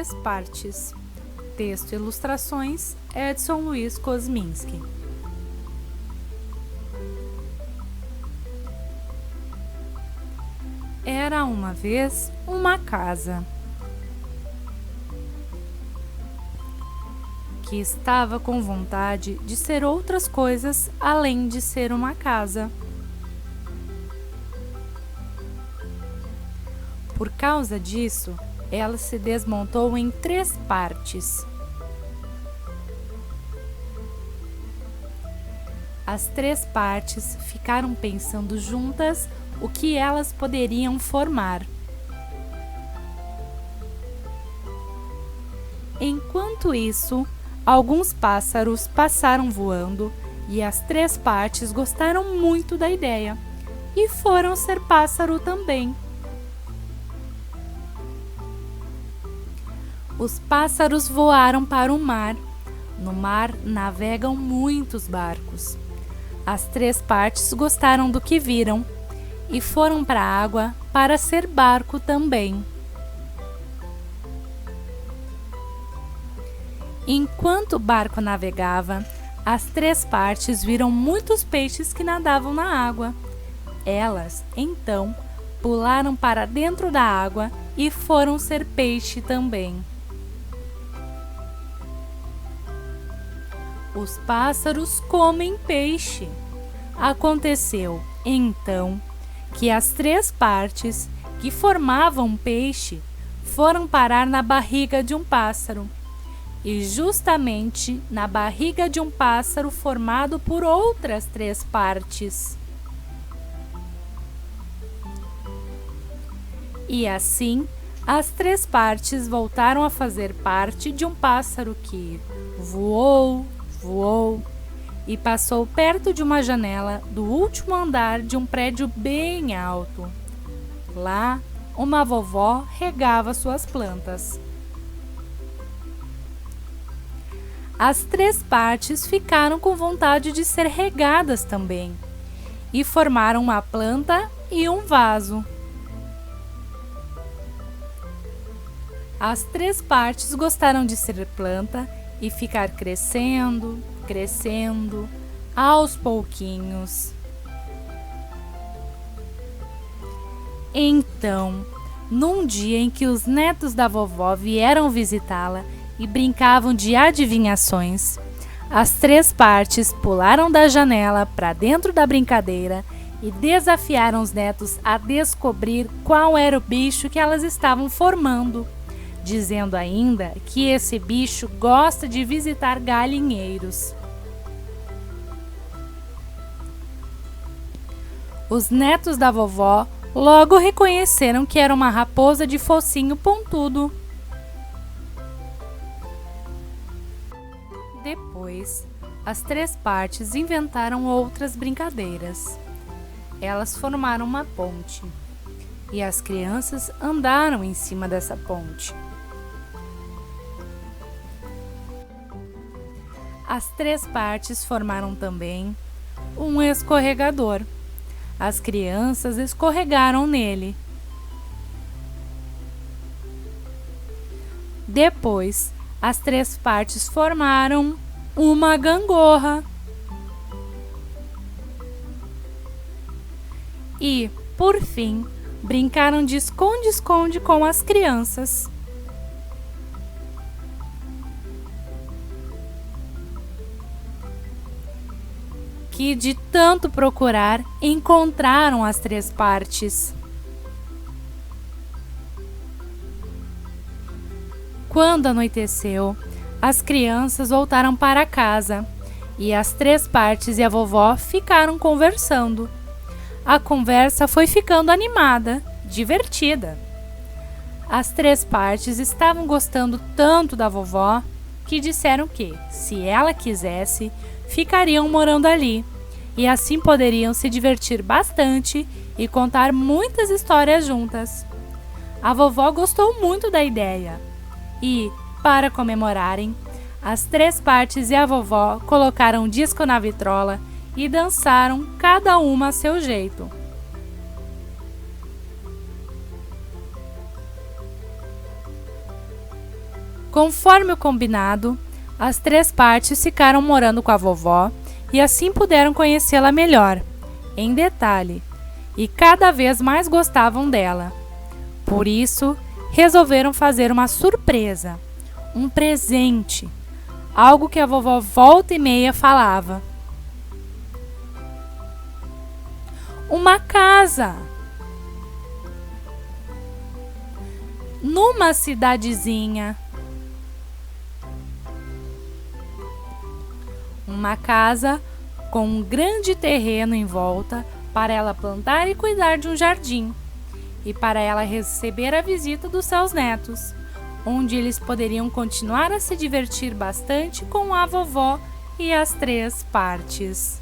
3 partes. Texto e ilustrações, Edson Luiz Kosminski. Era uma vez uma casa que estava com vontade de ser outras coisas além de ser uma casa. Por causa disso, ela se desmontou em 3 partes. As 3 partes ficaram pensando juntas o que elas poderiam formar. Enquanto isso, alguns pássaros passaram voando e as 3 partes gostaram muito da ideia e foram ser pássaro também. Os pássaros voaram para o mar. No mar navegam muitos barcos. As 3 partes gostaram do que viram e foram para a água para ser barco também. Enquanto o barco navegava, as 3 partes viram muitos peixes que nadavam na água. Elas, então, pularam para dentro da água e foram ser peixe também. Os pássaros comem peixe. Aconteceu, então, que as 3 partes que formavam peixe foram parar na barriga de um pássaro. E justamente na barriga de um pássaro formado por outras 3 partes. E assim, as 3 partes voltaram a fazer parte de um pássaro que voou e passou perto de uma janela do último andar de um prédio bem alto. Lá, uma vovó regava suas plantas. As 3 partes ficaram com vontade de ser regadas também e formaram uma planta e um vaso. As 3 partes gostaram de ser planta e ficar crescendo, aos pouquinhos. Então, num dia em que os netos da vovó vieram visitá-la e brincavam de adivinhações, as 3 partes pularam da janela para dentro da brincadeira e desafiaram os netos a descobrir qual era o bicho que elas estavam formando, dizendo ainda que esse bicho gosta de visitar galinheiros. Os netos da vovó logo reconheceram que era uma raposa de focinho pontudo. Depois, as 3 partes inventaram outras brincadeiras. Elas formaram uma ponte e as crianças andaram em cima dessa ponte. As 3 partes formaram também um escorregador. As crianças escorregaram nele. Depois, as 3 partes formaram uma gangorra. E, por fim, brincaram de esconde-esconde com as crianças. Que de tanto procurar, encontraram as 3 partes. Quando anoiteceu, as crianças voltaram para casa e as 3 partes e a vovó ficaram conversando. A conversa foi ficando animada, divertida. As 3 partes estavam gostando tanto da vovó que disseram que, se ela quisesse, ficariam morando ali e assim poderiam se divertir bastante e contar muitas histórias juntas. A vovó gostou muito da ideia e, para comemorarem, as 3 partes e a vovó colocaram disco na vitrola e dançaram cada uma a seu jeito. Conforme o combinado, as 3 partes ficaram morando com a vovó e assim puderam conhecê-la melhor, em detalhe, e cada vez mais gostavam dela. Por isso, resolveram fazer uma surpresa, um presente, algo que a vovó volta e meia falava. Uma casa! Numa cidadezinha. Uma casa com um grande terreno em volta para ela plantar e cuidar de um jardim, e para ela receber a visita dos seus netos, onde eles poderiam continuar a se divertir bastante com a vovó e as 3 partes.